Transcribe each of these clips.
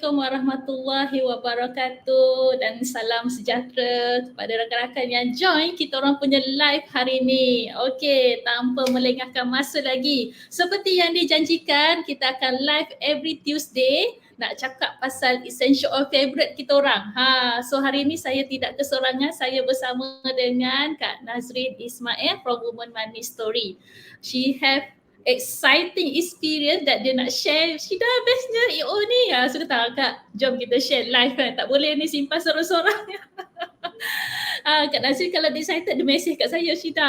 Assalamualaikum warahmatullahi wabarakatuh dan salam sejahtera kepada rakan-rakan yang join kita orang punya live hari ini. Okey, tanpa melengahkan masa lagi. Seperti yang dijanjikan, kita akan live every Tuesday nak cakap pasal essential oil favorite kita orang. So hari ini saya tidak kesorangan, saya bersama dengan Kak Nazrin Ismail from Women Money Story. She have exciting experience that dia nak share. She dah bestnya EO ni. So kata Kak, jom kita share live kan. Tak boleh ni simpan sorang-sorang. Kak Nazrin kalau dia excited, dia mesej kat saya, Syida,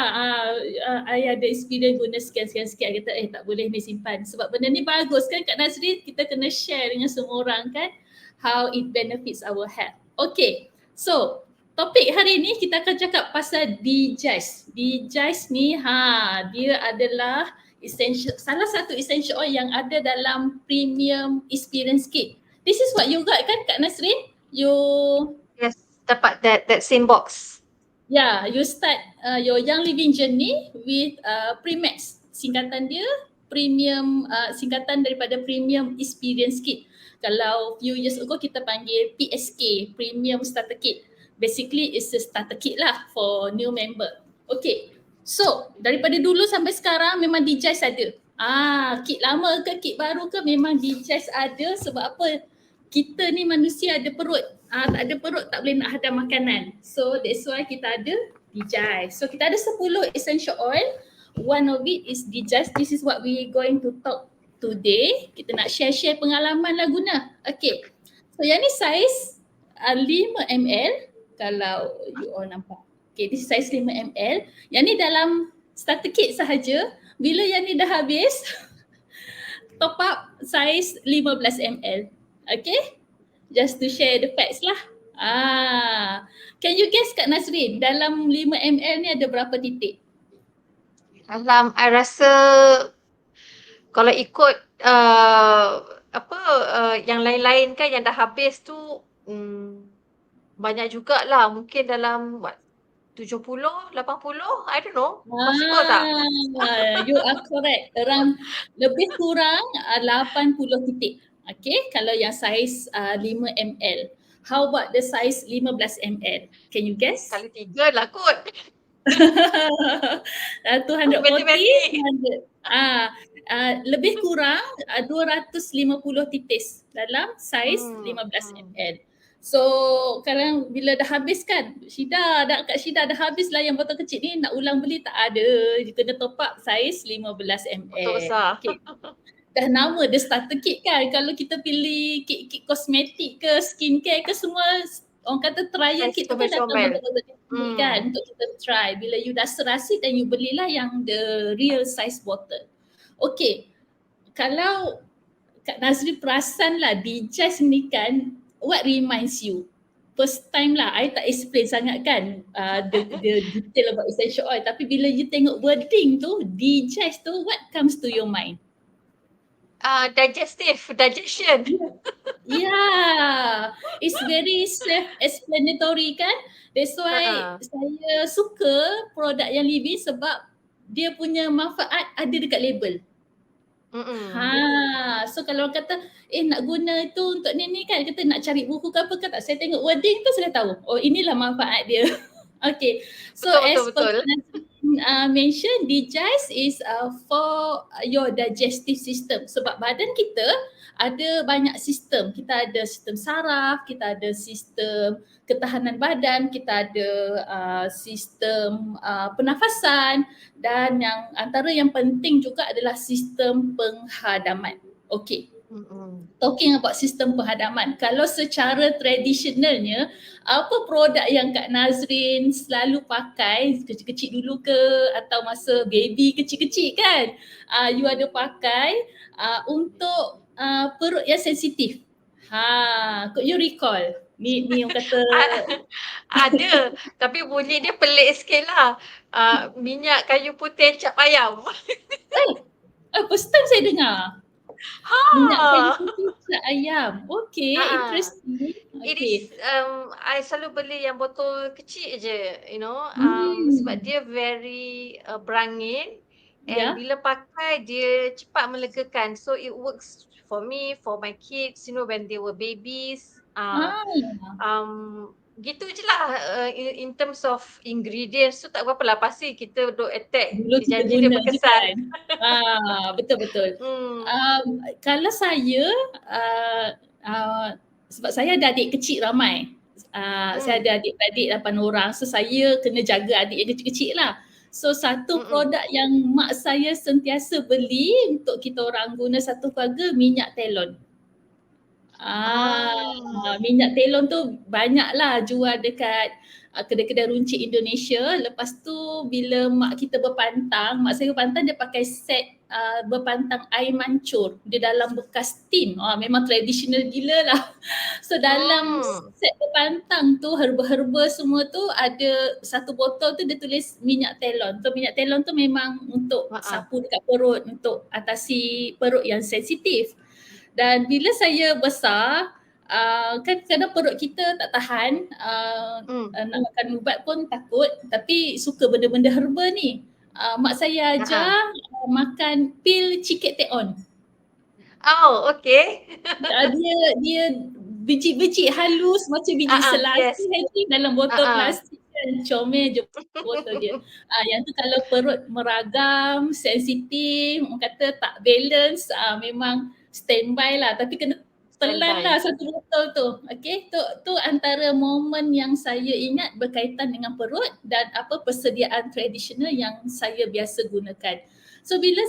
I ada experience guna sekian-sekian. Kata tak boleh ni simpan. Sebab benda ni bagus kan Kak Nazrin, kita kena share dengan semua orang kan. How it benefits our health. Okay, so topik hari ni kita akan cakap pasal DJICE. DJICE ni dia adalah salah satu essential oil yang ada dalam premium experience kit. This is what you got kan Kak Nasrin? Yes, dapat that same box. Yeah, you start your Young Living Journey with Premax. Singkatan dia premium, singkatan daripada premium experience kit. Kalau few years ago kita panggil PSK, Premium Starter Kit. Basically it's a starter kit lah for new member. Okay. So, daripada dulu sampai sekarang memang DJICE ada. Kit lama ke kit baru ke memang DJICE ada. Sebab apa? Kita ni manusia ada perut. Tak ada perut tak boleh nak hadam makanan. So, that's why kita ada DJICE. So, kita ada 10 essential oil. One of it is DJICE. This is what we going to talk today. Kita nak share-share pengalaman lah guna. Okay. So, yang ni saiz 5 ml. Kalau you all nampak. Okay, this is size 5 ml. Yang ni dalam starter kit sahaja. Bila yang ni dah habis, top up size 15 ml. Okay? Just to share the facts lah. Can you guess Kak Nasrin, dalam 5 ml ni ada berapa titik? I rasa kalau ikut yang lain-lain kan yang dah habis tu banyak jugalah. Mungkin dalam 70, 80, I don't know. Possible tak? You are correct. Around lebih kurang 80 titik. Okay, kalau yang saiz 5 ml. How about the size 15 ml? Can you guess? Kali 3 lah kot. 240, 200. Lebih kurang 250 titis dalam saiz 15 ml. So kalau bila dah habis kan, Kak Syida dah habis lah yang botol kecil ni, nak ulang beli tak ada. Dia kena top up saiz 15 ml. Betul besar. Okay. Dah nama dia starter kit kan. Kalau kita pilih kit kosmetik ke skincare ke semua, orang kata trial kit tu kan datang betul-betul kan untuk kita try. Bila you dah serasi dan you belilah yang the real size bottle. Okay. Kalau Kak Nazri perasan lah DJICE ni kan, what reminds you? First time lah, I tak explain sangat kan the detail about essential oil. Tapi bila you tengok wording tu, DJICE tu, what comes to your mind? Digestion. Yeah, it's very self-explanatory kan. That's why saya suka produk yang Living sebab dia punya manfaat ada dekat label. So kalau kata nak guna itu untuk ni kan, kita nak cari buku ke apa ke tak, saya tengok wording tu sudah tahu. Oh, inilah manfaat dia. Okay. So betul. Mention DJICE is for your digestive system. Sebab badan kita ada banyak sistem. Kita ada sistem saraf, kita ada sistem ketahanan badan, kita ada sistem pernafasan, dan yang antara yang penting juga adalah sistem penghadaman. Okay. Talking about sistem penghadaman, kalau secara tradisionalnya, apa produk yang Kak Nazrin selalu pakai kecil-kecil dulu ke, atau masa baby kecil-kecil kan, you ada pakai untuk perut yang sensitif? Could you recall? Ni yang kata ada, tapi bunyi dia pelik sikit lah. Minyak kayu putih cap ayam. First time saya dengar. Minyak kayu putih cap ayam. Okay, interesting. It is, I selalu beli yang botol kecil je, you know, sebab dia very berangin and Ya. bila pakai dia cepat melegakan. So it works for me, for my kids, when they were babies. Ah, Gitu je lah, in terms of ingredients tu tak berapa lah, pasti kita duk attack, dulu dia kita janji dia guna je berkesan. kan. Betul betul. Hmm, Kalau saya uh, uh, sebab saya ada adik kecil ramai. Saya hmm, ada adik-adik 8 orang. So saya kena jaga adik yang kecil-kecil lah. So satu mm. produk yang mak saya sentiasa beli untuk kita orang guna satu keluarga, minyak telon. Ah, Minyak telon tu banyaklah jual dekat kedai-kedai runcit Indonesia. Lepas tu bila mak kita berpantang, mak saya berpantang dia pakai set berpantang air mancur. Dia dalam bekas tin. Memang tradisional gila lah. So dalam hmm, set berpantang tu herba-herba semua tu ada satu botol tu dia tulis minyak telon. So minyak telon tu memang untuk uh-uh. sapu dekat perut, untuk atasi perut yang sensitif. Dan bila saya besar, kan kadang perut kita tak tahan, Hmm, nak makan ubat pun takut, tapi suka benda-benda herba ni. Mak saya uh-uh. ajar makan pil cikit teon. Oh, okay. Dia biji-biji halus macam biji selasi Yes. lagi dalam botol Uh-uh. plastik kan, comel je botol dia. Yang tu kalau perut meragam, sensitif, orang kata tak balance, memang standby lah, tapi kena telan lah Standby. satu botol tu. Okay, tu antara momen yang saya ingat berkaitan dengan perut dan apa persediaan tradisional yang saya biasa gunakan. So bila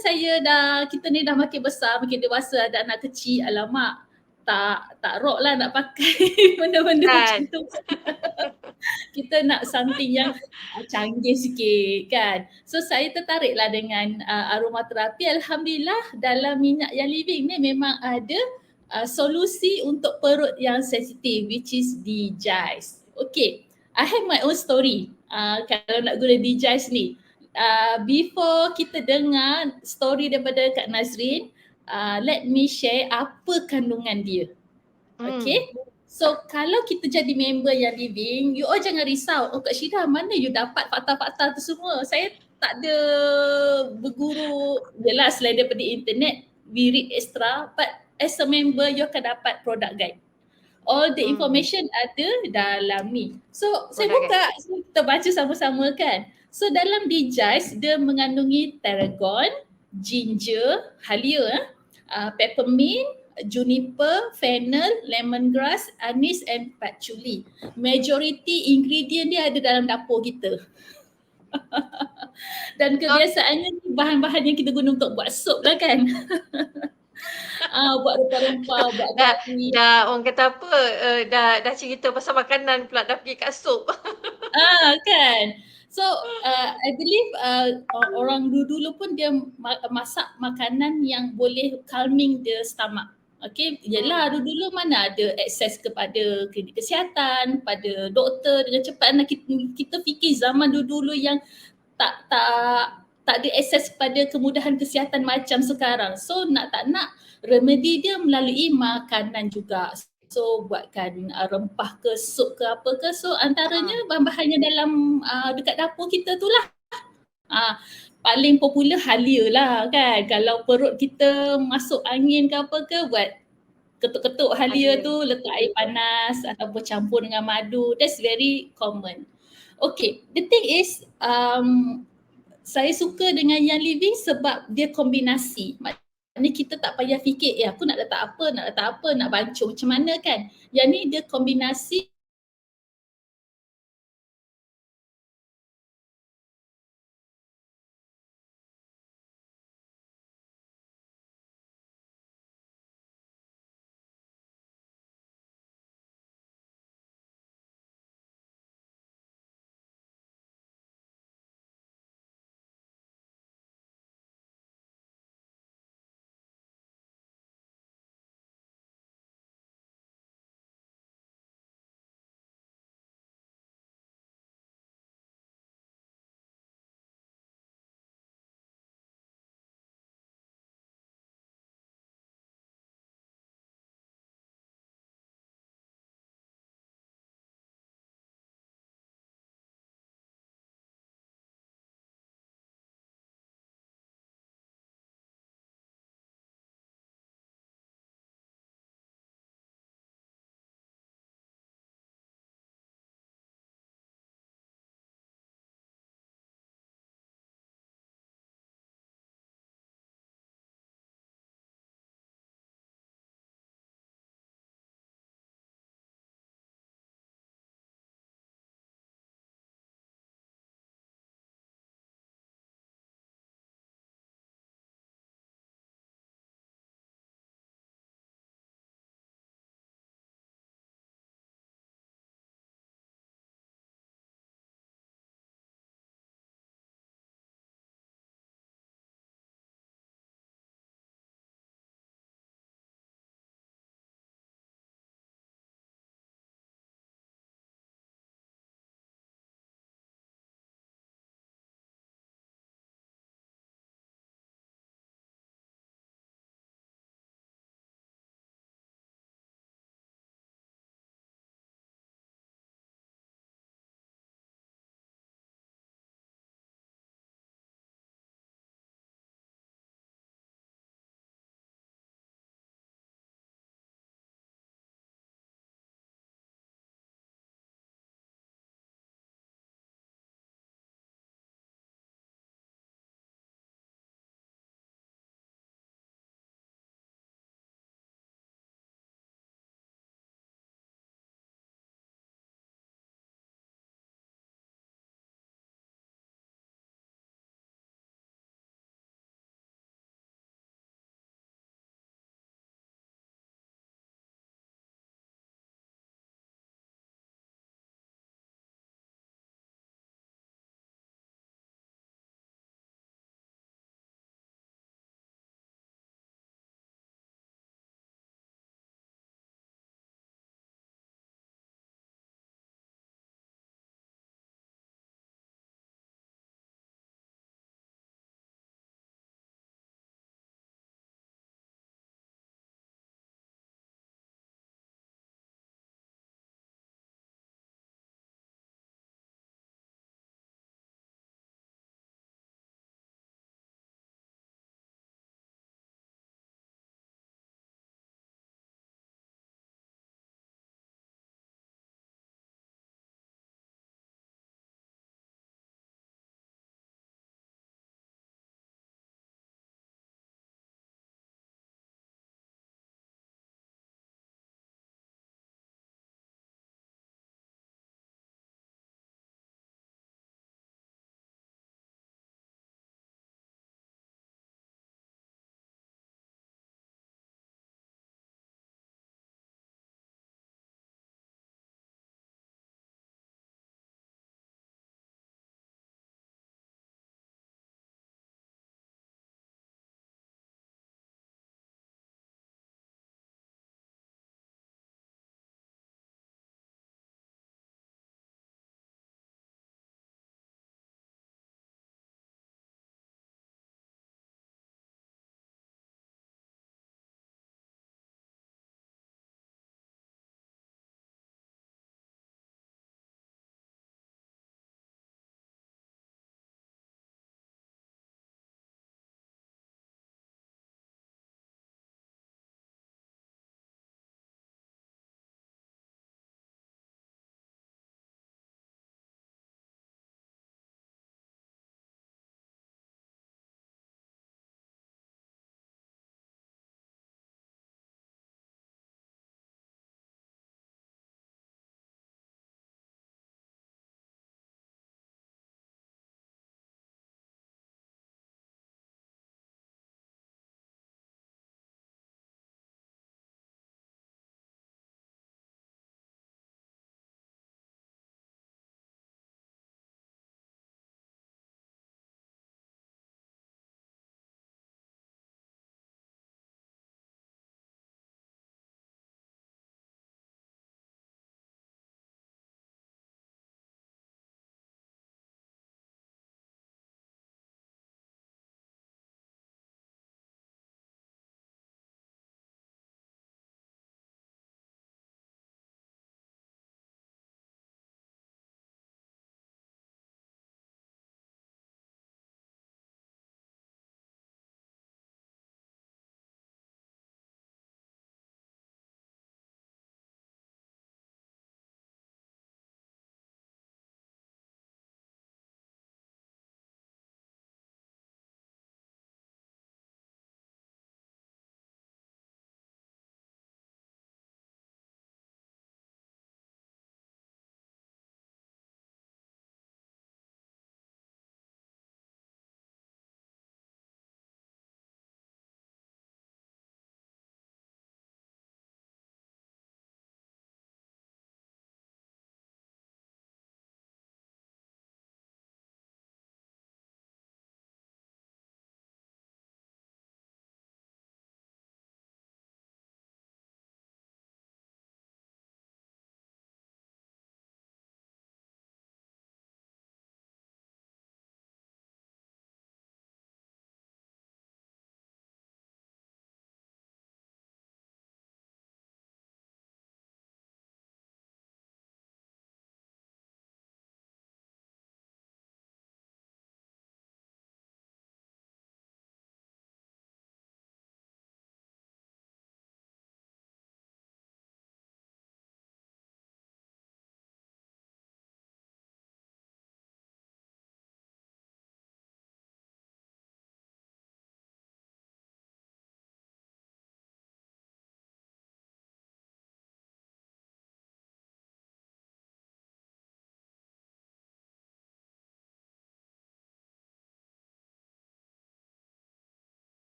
kita ni dah makin besar, makin dewasa, ada anak kecil, alamak, tak rock lah nak pakai benda-benda macam Kan? tu. Kita nak something yang canggih sikit kan. So saya tertariklah dengan aromaterapi. Alhamdulillah dalam minyak yang living ni memang ada solusi untuk perut yang sensitif, which is D-Jize. Okay, I have my own story kalau nak guna D-Jize ni. Before kita dengar story daripada Kak Nazrin, let me share apa kandungan dia. Hmm. Okay. So kalau kita jadi member yang living, you all jangan risau. Oh Kak Syida, mana you dapat fakta-fakta tu semua? Saya tak ada berguru. Yelah selain daripada internet, we read extra. But as a member, you akan dapat product guide. All the Hmm. information ada dalam ni. So saya Product buka, so, kita baca sama-sama kan. So dalam D-Jize, dia mengandungi tarragon, ginger, halia, peppermint, juniper, fennel, lemongrass, anis and patchouli. Majority ingredient dia ada dalam dapur kita. Dan kebiasaannya ni bahan-bahan yang kita guna untuk buat sup lah kan. Buat rempah-rempah, buat dah kari. dah orang kata apa, dah cerita pasal makanan pula dah pergi kat sup. Kan. So I believe orang dulu pun dia masak makanan yang boleh calming the stomach. Okay, yelah Hmm. dulu mana ada akses kepada klinik kesihatan, pada doktor dengan cepat. Nah, kita fikir zaman dulu yang tak ada akses kepada kemudahan kesihatan macam sekarang. So nak tak nak remedi dia melalui makanan juga. So buatkan rempah ke sup ke apa ke. So antaranya Hmm. bahan-bahannya dalam dekat dapur kita tu lah. Paling popular halia lah kan. Kalau perut kita masuk angin ke apa ke, buat ketuk-ketuk halia Halia. tu, letak air panas ataupun campur dengan madu. That's very common. Okay, the thing is saya suka dengan yang living sebab dia kombinasi. Maknanya kita tak payah fikir, aku nak letak apa, nak bancung macam mana kan. Yang ni dia kombinasi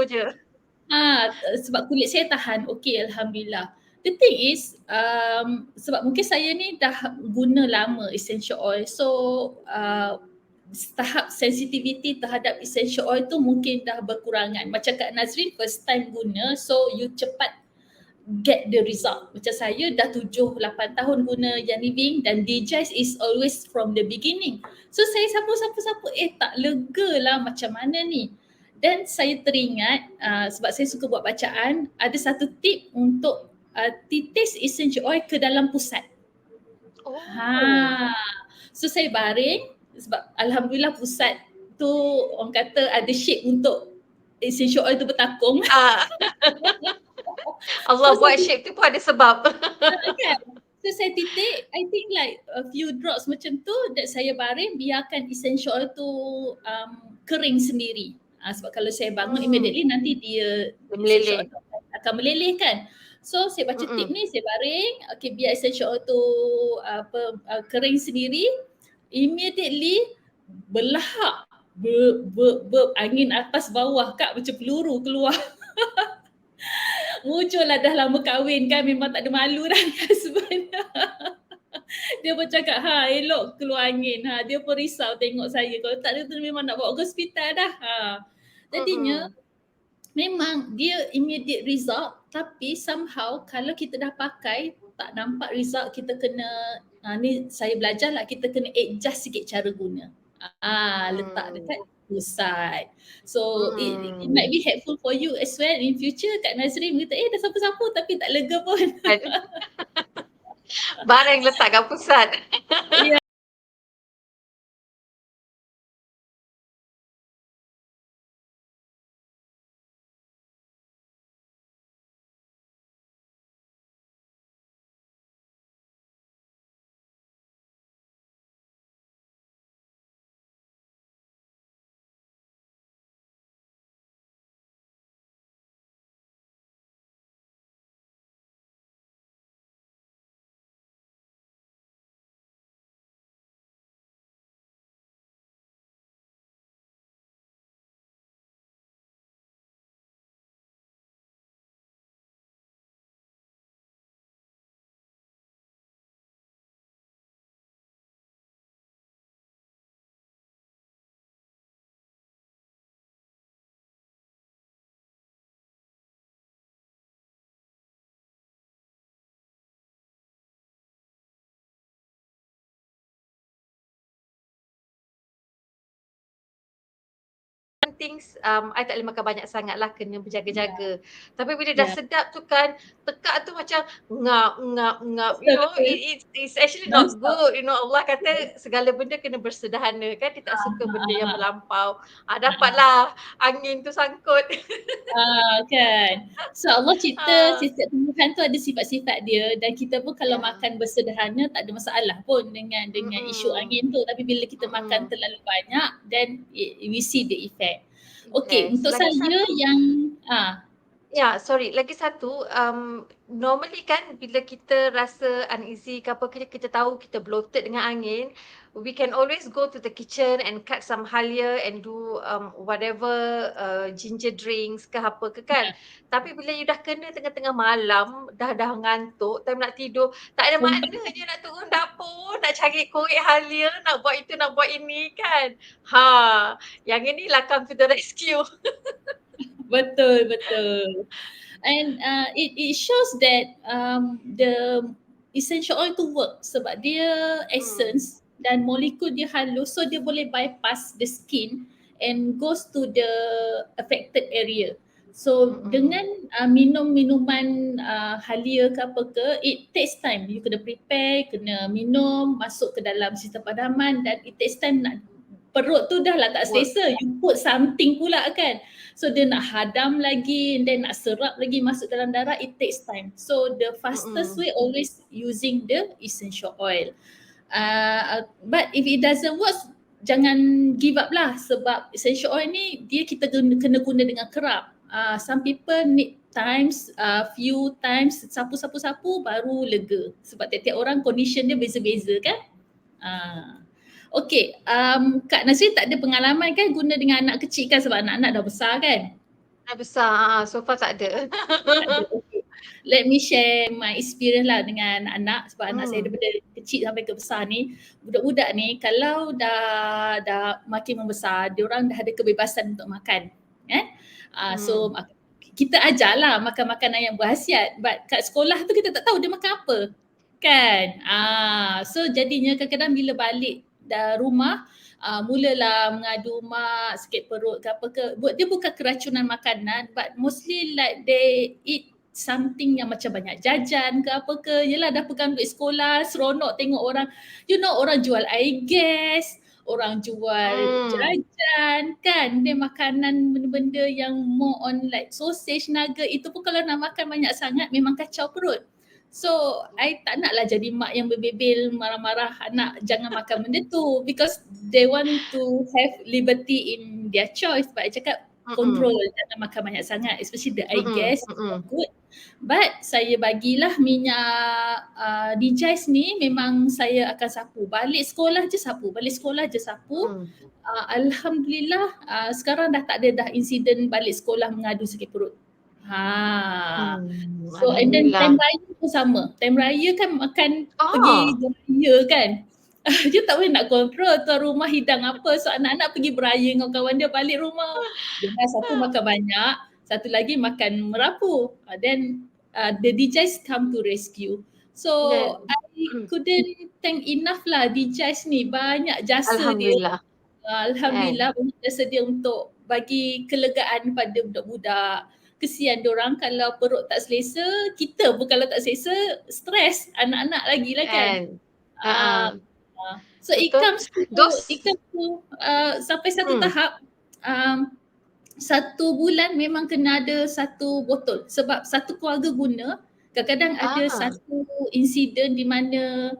je. Sebab kulit saya tahan, okey alhamdulillah. The thing is, sebab mungkin saya ni dah guna lama essential oil, so tahap sensitivity terhadap essential oil tu mungkin dah berkurangan. Macam Kak Nazrin first time guna, so you cepat get the result. Macam saya dah 7-8 tahun guna Young Living dan Digest is always from the beginning. So saya sapu, tak lega lah macam mana ni. Dan saya teringat sebab saya suka buat bacaan, ada satu tip untuk titis essential oil ke dalam pusat. So saya baring sebab alhamdulillah pusat tu orang kata ada shape untuk essential oil tu bertakung. Allah buat shape tu pun ada sebab. Kan? So saya titik, I think like a few drops macam tu, dan saya baring biarkan essential oil tu kering sendiri. Sebab kalau saya bangun immediately nanti dia essential oil tu akan meleleh kan. So saya baca tip ni, saya baring, okay, biar essential oil tu kering sendiri, immediately berlahak angin atas bawah Kak, macam peluru keluar. Muncullah dah lama kahwin kan, memang tak ada malu dah sebenarnya. Dia pun cakap, elok keluar angin. Dia pun risau tengok saya. Kalau tak ada tu memang nak bawa ke hospital dah. Jadinya memang dia immediate result, tapi somehow kalau kita dah pakai tak nampak result, kita kena ni saya belajar lah, kita kena adjust sikit cara guna. Letak dekat pusat. So it might be helpful for you as well in future. Kak Nazrin kata, dah sapu-sapu tapi tak lega pun. Barang letak kat pusat. Ya. Things I tak boleh makan banyak sangat lah, kena berjaga-jaga. Tapi bila dah sedap tu kan, tekak tu macam ngap, you know, it's actually not good, you know. Allah kata segala benda kena bersederhana kan, dia tak suka benda yang melampau. Dapatlah angin tu sangkut. Kan. So Allah cipta setiap tumbuhan tu ada sifat-sifat dia, dan kita pun kalau makan bersederhana tak ada masalah pun dengan isu angin tu. Tapi bila kita makan terlalu banyak, then we see the effect. Okay, untuk saya yang sorry, lagi satu, normally kan bila kita rasa uneasy ke apa, kita tahu kita bloated dengan angin, we can always go to the kitchen and cut some halia and do whatever ginger drinks ke apa ke kan. Tapi bila you dah kena tengah-tengah malam, dah ngantuk, time nak tidur, tak ada makna je nak turun dapur, nak cari korek halia, nak buat itu, nak buat ini kan. Yang inilah come to the rescue. Betul. And it shows that the essential oil tu work sebab dia essence dan molekul dia halus, so dia boleh bypass the skin and goes to the affected area. So dengan minum minuman halia ke apa ke, it takes time. You kena prepare, kena minum, masuk ke dalam sistem padaman, dan it takes time. Perut tu dah lah tak selesa, you put something pula kan. So dia nak hadam lagi, then nak serap lagi masuk dalam darah, it takes time. So the fastest way always using the essential oil. But if it doesn't work, jangan give up lah, sebab essential oil ni dia kita kena guna dengan kerap. Some people need times, few times sapu baru lega, sebab tiap-tiap orang condition dia beza-beza kan. Okay, Kak Nazrin tak ada pengalaman kan guna dengan anak kecil kan, sebab anak-anak dah besar kan? Dah besar, so far tak ada. Tak ada. Okay. Let me share my experience lah dengan anak, sebab anak saya daripada kecil sampai ke besar ni, budak-budak ni kalau dah makin membesar, dia orang dah ada kebebasan untuk makan. So kita ajarlah makan makanan yang berkhasiat, but kat sekolah tu kita tak tahu dia makan apa. Kan? So jadinya kadang-kadang bila balik rumah, mulalah mengadu mak, sakit perut ke apa ke. Dia bukan keracunan makanan, but mostly like they eat something yang macam banyak jajan ke apa ke. Yelah dah pegang duit sekolah, seronok tengok orang, orang jual air gas, orang jual jajan kan. Dia makanan benda-benda yang more on like sausage, nugget, itu pun kalau nak makan banyak sangat memang kacau perut. So, I tak naklah jadi mak yang berbebel marah-marah anak jangan makan benda tu, because they want to have liberty in their choice. But I cakap control, jangan makan banyak sangat, especially the air gas, good. But saya bagilah minyak Digize ni, memang saya akan sapu. Balik sekolah je sapu, Alhamdulillah sekarang dah tak ada dah insiden balik sekolah mengadu sakit perut. So and then time raya pun sama. Time raya kan makan pergi raya kan. Dia tak boleh nak kontrol tuan rumah hidang apa. So anak-anak pergi beraya dengan kawan dia, balik rumah. Dia satu makan banyak, satu lagi makan merapu. Then the Digize come to rescue. So I couldn't thank enough lah Digize ni. Banyak jasa Alhamdulillah. dia. Alhamdulillah banyak jasa dia untuk bagi kelegaan pada budak-budak. Kesian diorang kalau perut tak selesa, kita pun kalau tak selesa, stres anak-anak lagi lah kan. So it comes to sampai satu tahap, 1 bulan memang kena ada 1 botol, sebab satu keluarga guna. Kadang-kadang ada satu insiden di mana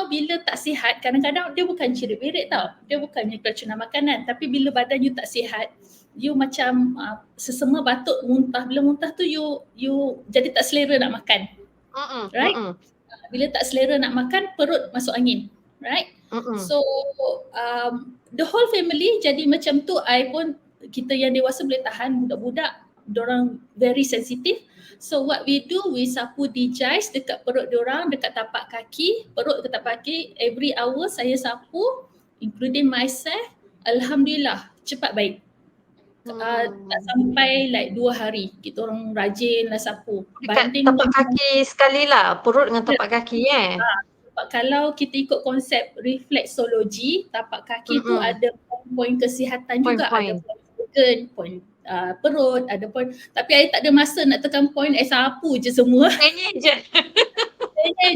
bila tak sihat, kadang-kadang dia bukan cirit-berit tau, dia bukannya keracunan makanan, tapi bila badan you tak sihat, you macam sesama batuk, muntah. Bila muntah tu you jadi tak selera nak makan. Right? Bila tak selera nak makan, perut masuk angin. Right? So the whole family jadi macam tu. Kita yang dewasa boleh tahan, budak-budak diorang very sensitive. So what we do, we sapu Digize dekat perut diorang, dekat tapak kaki, perut ke tapak kaki, every hour saya sapu, including myself. Alhamdulillah cepat baik. Tak sampai like 2 hari kita orang rajin lah sapu. Dekat tapak kaki sekali lah, perut dengan tapak kaki Kalau kita ikut konsep reflexology, tapak kaki tu ada poin kesihatan juga, ada poin organ, poin perut, ada poin. Tapi I tak ada masa nak tekan poin, I sapu je semua. Pengen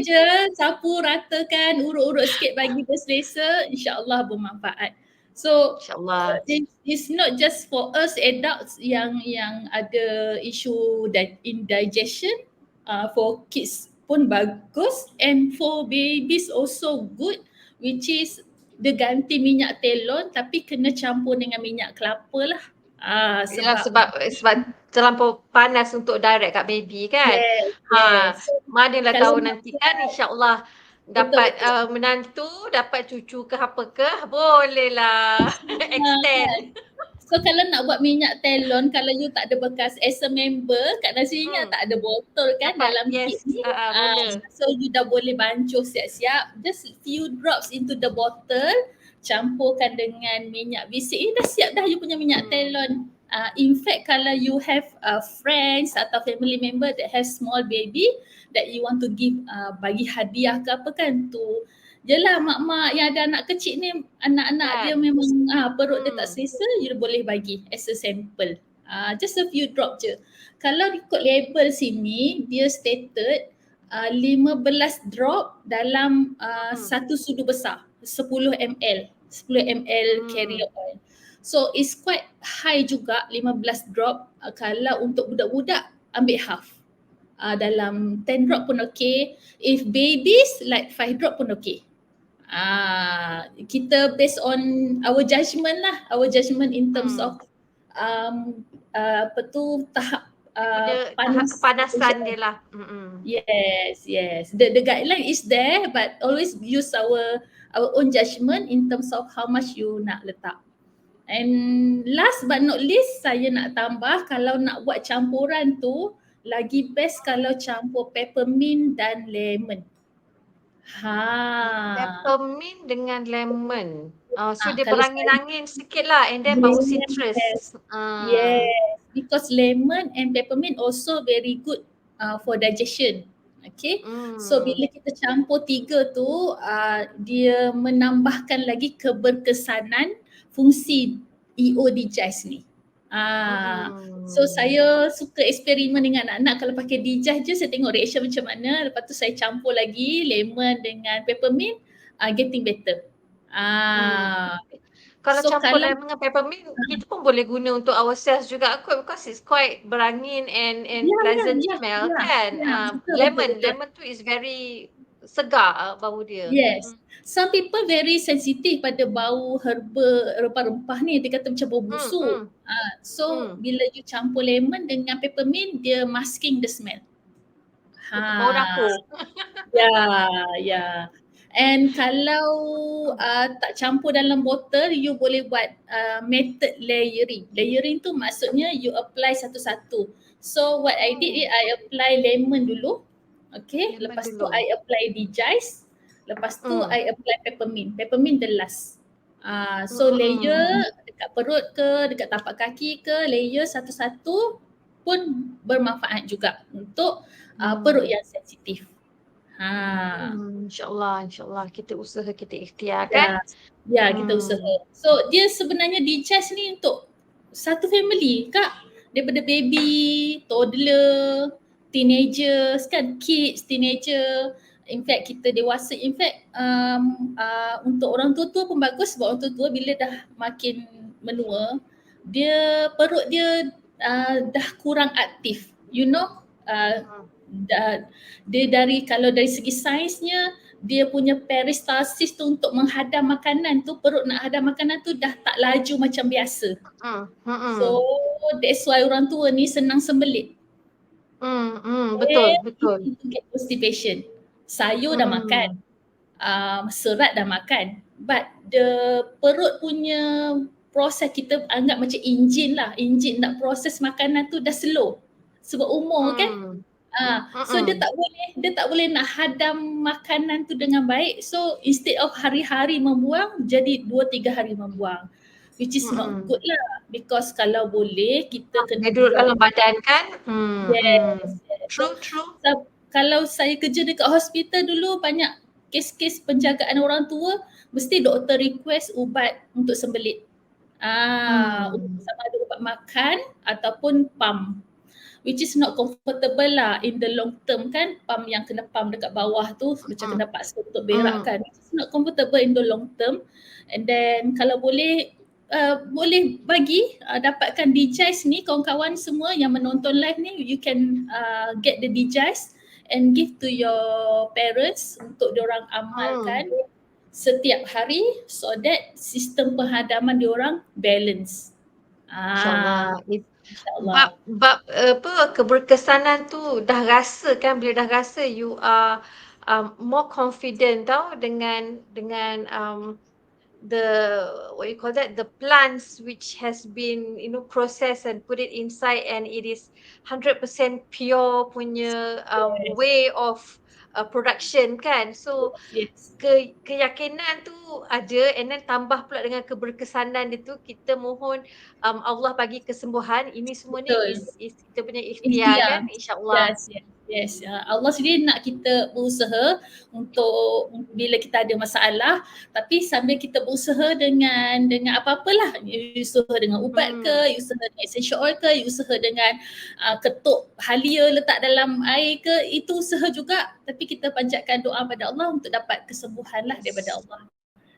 je, sapu, ratakan, urut-urut sikit bagi berselesa, insya-Allah bermanfaat. So it's not just for us adults yang ada isu indigestion, for kids pun bagus, and for babies also good, which is dia ganti minyak telon tapi kena campur dengan minyak kelapa lah. Sebab terlampau panas untuk direct kat baby kan. Mana lah tahu nanti kan insya-Allah dapat menantu, dapat cucu ke apa ke, bolehlah extend. So kalau nak buat minyak telon, kalau you tak ada bekas as a member, kat Nasi Ingat tak ada botol kan dalam kit ni. So you dah boleh bancuh siap-siap, just few drops into the bottle, campurkan dengan minyak bisik, dah siap dah you punya minyak telon. In fact kalau you have friends atau family member that has small baby that you want to give, bagi hadiah ke apa kan, tu jelah mak-mak yang ada anak kecil ni, anak-anak dia memang perut dia tak selesa, you boleh bagi as a sample. Just a few drop je. Kalau ikut label sini, dia stated 15 drop dalam satu sudu besar, 10 ml carrier oil. So it's quite high juga, 15 drop. Kalau untuk budak-budak, ambil half. Dalam 10 drop pun okay. If babies, like 5 drop pun okay. Kita based on our judgement lah, in terms of tahap kepanasan dia lah. Yes. The guideline is there, but always use our own judgement in terms of how much you nak letak. And last but not least, saya nak tambah kalau nak buat campuran tu, lagi best kalau campur peppermint dan lemon. Peppermint dengan lemon. So dia Kalau saya, berangin-angin sikit lah and then bau citrus. yes, because lemon and peppermint also very good for digestion. Okay, so bila kita campur tiga tu, dia menambahkan lagi keberkesanan fungsi EO digest ni. So saya suka eksperimen dengan anak-anak, kalau pakai digest je saya tengok reaction macam mana, lepas tu saya campur lagi lemon dengan peppermint, getting better. Kalau So campur kalau lemon dengan peppermint, kita pun boleh guna untuk ourselves juga kot, because it's quite berangin and pleasant smell kan. betul. Lemon tu is very segar bau dia. Yes. Some people very sensitive pada bau herba, rempah-rempah ni, dia kata macam bau busuk. So bila you campur lemon dengan peppermint, dia masking the smell. Bau dapur. Ya. And kalau tak campur dalam botol, you boleh buat method layering. Layering tu maksudnya you apply satu-satu. So what I did is I apply lemon dulu. Okay, lepas tu I apply digest. Lepas tu I apply peppermint. Peppermint the last. So layer dekat perut ke, dekat tapak kaki ke, layer satu-satu pun bermanfaat juga untuk perut yang sensitif. InsyaAllah kita usaha, kita ikhtiar kan. Ya, kita usaha. So dia sebenarnya digest ni untuk satu family Kak. Daripada baby, toddler, teenagers kan, kids, teenager, in fact kita dewasa, in fact untuk orang tua-tua pun bagus, sebab orang tua-tua bila dah makin menua, dia perut dia dah kurang aktif, you know. Dia kalau dari segi sainsnya, dia punya peristalsis tu untuk menghadam makanan tu, perut nak hadam makanan tu dah tak laju macam biasa. So that's why orang tua ni senang sembelit. Betul. Get constipation. Sayur dah makan, serat dah makan, but the perut punya proses, kita anggap macam enjin nak proses makanan tu dah slow sebab umur kan. So dia tak boleh nak hadam makanan tu dengan baik. So instead of hari-hari membuang, jadi 2-3 hari membuang, which is not good lah. Because kalau boleh kita kena duduk dalam badan kan. Yes. True. So, kalau saya kerja dekat hospital dulu, banyak kes-kes penjagaan orang tua, mesti doktor request ubat untuk sembelit. Sama ada ubat makan ataupun pump, which is not comfortable lah in the long term kan. Pump yang kena pump dekat bawah tu macam kena paksa untuk berak kan, which is not comfortable in the long term. And then kalau boleh bagi dapatkan digest ni, kawan-kawan semua yang menonton live ni, you can get the digest and give to your parents untuk diorang amalkan setiap hari, so that sistem penghadaman diorang balance. InsyaAllah. Bab keberkesanan tu dah rasa kan, bila dah rasa you are more confident tau dengan the what you call that, the plants which has been processed and put it inside, and it is 100% pure punya way of production kan. So keyakinan tu ada, and then tambah pula dengan keberkesanan dia tu, kita mohon Allah bagi kesembuhan. Ini semua ni is kita punya ikhtiar kan, insyaAllah. Yes. Allah sendiri nak kita berusaha untuk bila kita ada masalah, tapi sambil kita berusaha dengan apa-apalah, you usaha dengan ubat ke, you usaha dengan essential oil ke, you usaha dengan ketuk halia letak dalam air ke, itu usaha juga. Tapi kita panjatkan doa pada Allah untuk dapat kesembuhan lah daripada Allah.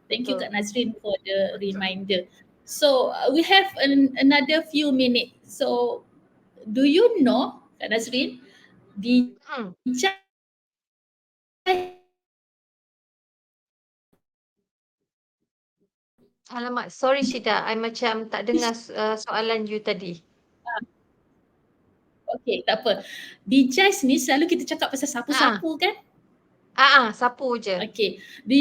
Thank you Kak Nazrin for the reminder. So we have another few minutes. So do you know Kak Nazrin, Alamak, sorry Syida, I macam tak dengar soalan you tadi. Okay, tak apa. Digest ni selalu kita cakap pasal sapu-sapu kan? Sapu je. Okay. Do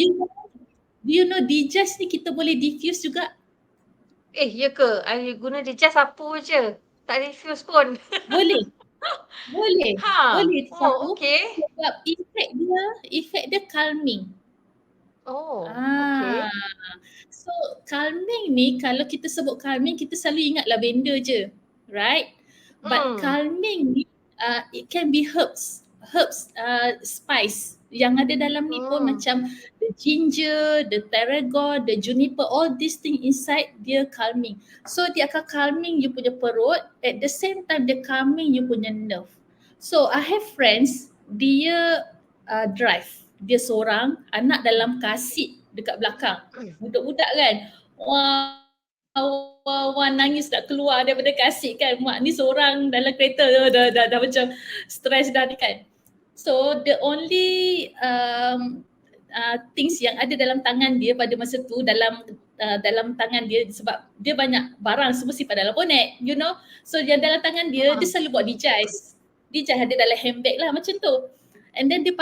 you know digest ni kita boleh diffuse juga? Ya ke? I guna dia just sapu je, tak diffuse pun. Boleh, boleh, Ha, boleh oh disapu okey. sebab efek dia calming. Oh, Ah, okey. so calming ni kalau kita sebut calming kita selalu ingat lavender je, right? But Hmm, calming ni it can be herbs spice yang ada dalam ni pun hmm, macam the ginger, the tarragon, the juniper, all these thing inside dia calming. So dia akan calming you punya perut, at the same time dia calming you punya nerve. So I have friends dia drive, dia seorang, anak dalam kasut dekat belakang. Budak-budak kan. Wah, wah nangis tak keluar daripada kasut kan. Mak ni seorang dalam kereta dah macam stres dah ni kan. So the only things yang ada dalam tangan dia pada masa tu dalam tangan dia sebab dia banyak barang semua simpan dalam bonet, you know. So yang dalam tangan dia hmm. selalu buat DJI. DJI ada dalam handbag lah macam tu. And then dia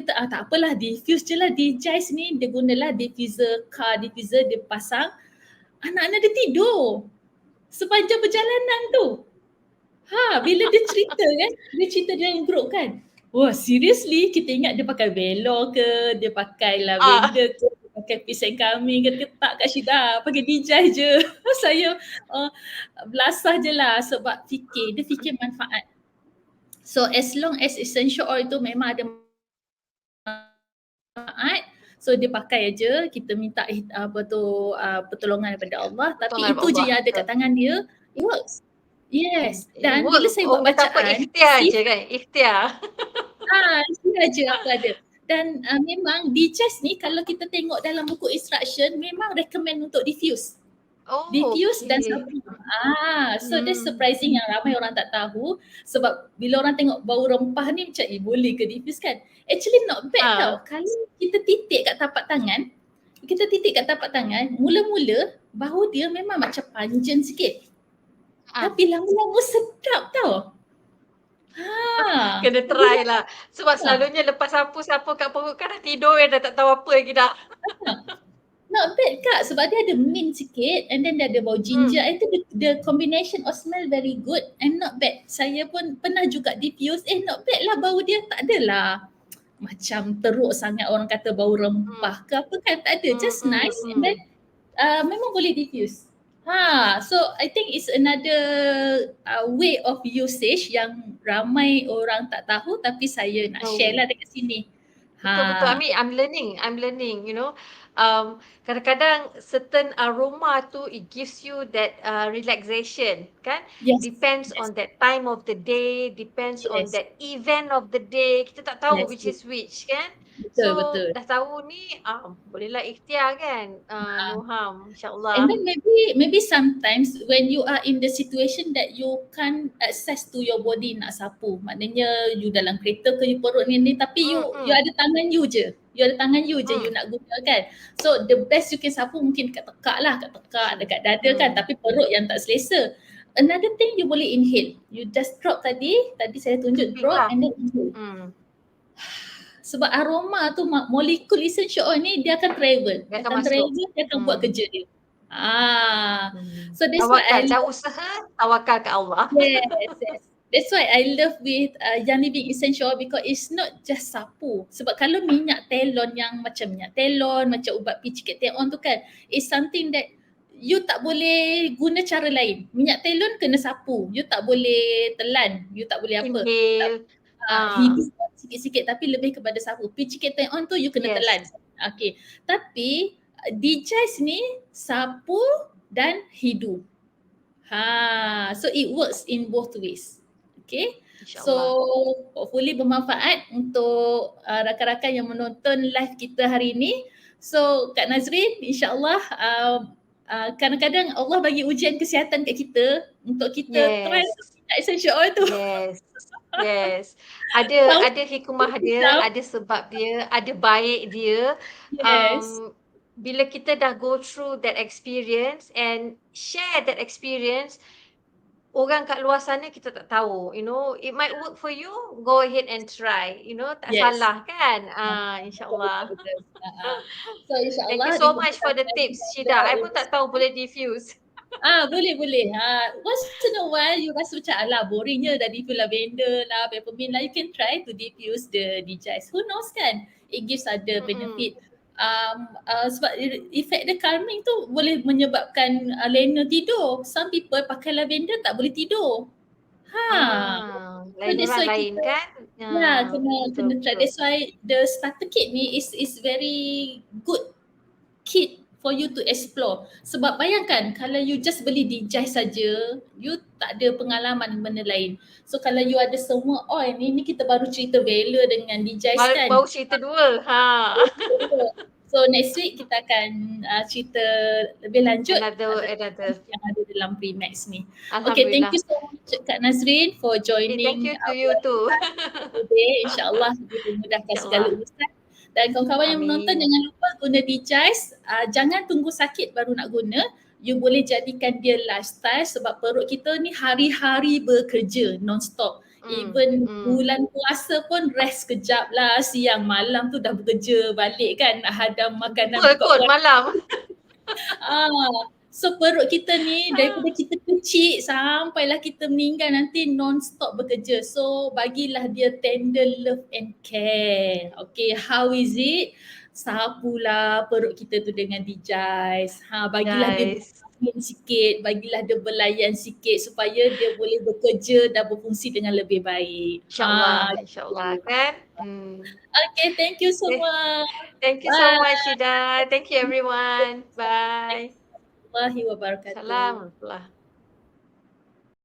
tak apalah, diffuse je lah DJI ni, dia gunalah diffuser dia pasang. Anak-anak dia tidur sepanjang perjalanan tu. Bila dia cerita kan, dia cerita dalam group kan. Wah, seriously kita ingat dia pakai velor ke, dia pakai lavender ke, dia pakai pisang kambing ke, dia tak Kak Syida, pakai DJI je. Saya belasah je lah sebab dia fikir manfaat. So as long as essential oil tu memang ada manfaat, so dia pakai aja, kita minta pertolongan daripada Allah, tapi Pertolongan itu je Allah, yang ada kat betul. tangan dia, it works. Yes, It dan bila work, saya buat orang kata apa, bacaan, ikhtiar je kan, ikhtiar. ikhtiar je apa ada. Dan memang DJs ni kalau kita tengok dalam buku instruction memang recommend untuk diffuse. Oh, Diffuse dan okey. sapu. So that's Hmm, surprising yang ramai orang tak tahu sebab bila orang tengok bau rempah ni macam boleh ke diffuse kan? Actually not bad tau. ha, Kalau kita titik kat tapak tangan, mula-mula bau dia memang macam pungent sikit. ha. Tapi lama-lama sedap tau. Kena Bila try lah. Sebab selalunya lepas sapu-sapu kat perut kan dah tidur dah tak tahu apa lagi dah. not bad Kak sebab dia ada mint sikit and then dia ada bau ginger. Hmm. I think the combination of smell very good and not bad. Saya pun pernah juga diffuse, not bad lah bau dia. Tak adalah macam teruk sangat orang kata bau Hmm. rempah ke apa kan. Tak ada, just nice and then Hmm. memang boleh diffuse. So I think it's another way of usage yang ramai orang tak tahu tapi saya nak share Oh. lah dekat sini. Betul. I mean, I'm learning, you know. Kadang-kadang certain aroma tu it gives you that relaxation, kan? Yes, Depends yes, on that time of the day, depends on yes, that event of the day. Kita tak tahu yes, which is which, kan? betul, So, betul. dah tahu ni, bolehlah ikhtiar kan? No harm, And insyaAllah. then maybe sometimes when you are in the situation that you can't access to your body nak sapu, maknanya you dalam kereta ke you perut ni tapi you Hmm. ada tangan you je. You ada tangan you je you Hmm. nak gunakan. So the best you can sapu mungkin kat tekak dekat dada kan, tapi perut yang tak selesa. Another thing you boleh inhale. You just drop tadi saya tunjuk Drip drop lah. and then inhale. Hmm. Sebab aroma tu molekul essential oil ni dia akan travel. Dia akan masuk. Dia akan buat kerja dia. So that's why Tawakal. Cara usaha, tawakal ke Allah. yes. That's why I love with Young Living Essential because it's not just sapu. Sebab kalau minyak telon yang macam minyak telon, macam ubat peach keteon tu kan, it's something that you tak boleh guna cara lain. Minyak telon kena sapu. You tak boleh telan. You tak boleh apa. Inhale. Hidup sikit-sikit tapi lebih kepada sapu. Peach keteon tu you kena Yes. telan. Okay. Tapi DJI ni sapu dan hidu. So it works in both ways. Okay. So hopefully bermanfaat untuk rakan-rakan yang menonton live kita hari ini. So Kak Nazrin, insyaAllah kadang-kadang Allah bagi ujian kesihatan kat kita untuk kita try essential oil tu. Yes. Ada hikmah dia, ada sebab dia, ada baik dia. Yes. Bila kita dah go through that experience and share that experience, orang kat luar sana kita tak tahu, you know, it might work for you, go ahead and try, you know, tak salah kan? InsyaAllah. So insyaAllah Thank you so much for the tips, Syida. I pun tak tahu boleh diffuse. Boleh boleh. Once in a while you rasa macam alah boringnya dah diffuse lavender lah, peppermint lah, you can try to diffuse the D-Jice. Who knows kan? It gives other benefit. Sebab efek dia calming tu boleh menyebabkan Lena tidur. Some people pakai lavender tak boleh tidur. So Lain that's orang why lain kita kan? Betul kena try. betul. That's why the starter kit ni is very good kit for you to explore. Sebab bayangkan kalau you just beli D-Jice saja, you tak ada pengalaman benda lain. So kalau you ada semua oil ni kita baru cerita Vela dengan D-Jice kan. Baru cerita dua. So next week kita akan cerita lebih lanjut Another. yang ada dalam Primax ni. Okay, thank Alhamdulillah. you so much Kak Nazrin for Thank joining you to you our too. today. InsyaAllah dimudahkan segala InsyaAllah. urusan. Dan kawan-kawan yang menonton Amin. jangan lupa guna D-Jice. Jangan tunggu sakit baru nak guna. You boleh jadikan dia lifestyle sebab perut kita ni hari-hari bekerja non-stop. Even bulan puasa pun rest kejap lah, siang malam tu dah bekerja balik kan, nak hadam makanan Betul buka kot puasa. malam. So perut kita ni daripada kita kecil sampailah kita meninggal nanti non-stop bekerja. So bagilah dia tender love and care. Okay, how is it? Sapulah perut kita tu dengan D-Jice. Bagilah dia angin sikit, bagilah dia belayan sikit supaya dia boleh bekerja dan berfungsi dengan lebih baik. InsyaAllah kan. Okay, thank you so much. Thank you so much Ida. Thank you everyone. Bye. Warahmatullahi wabarakatuh. Salam.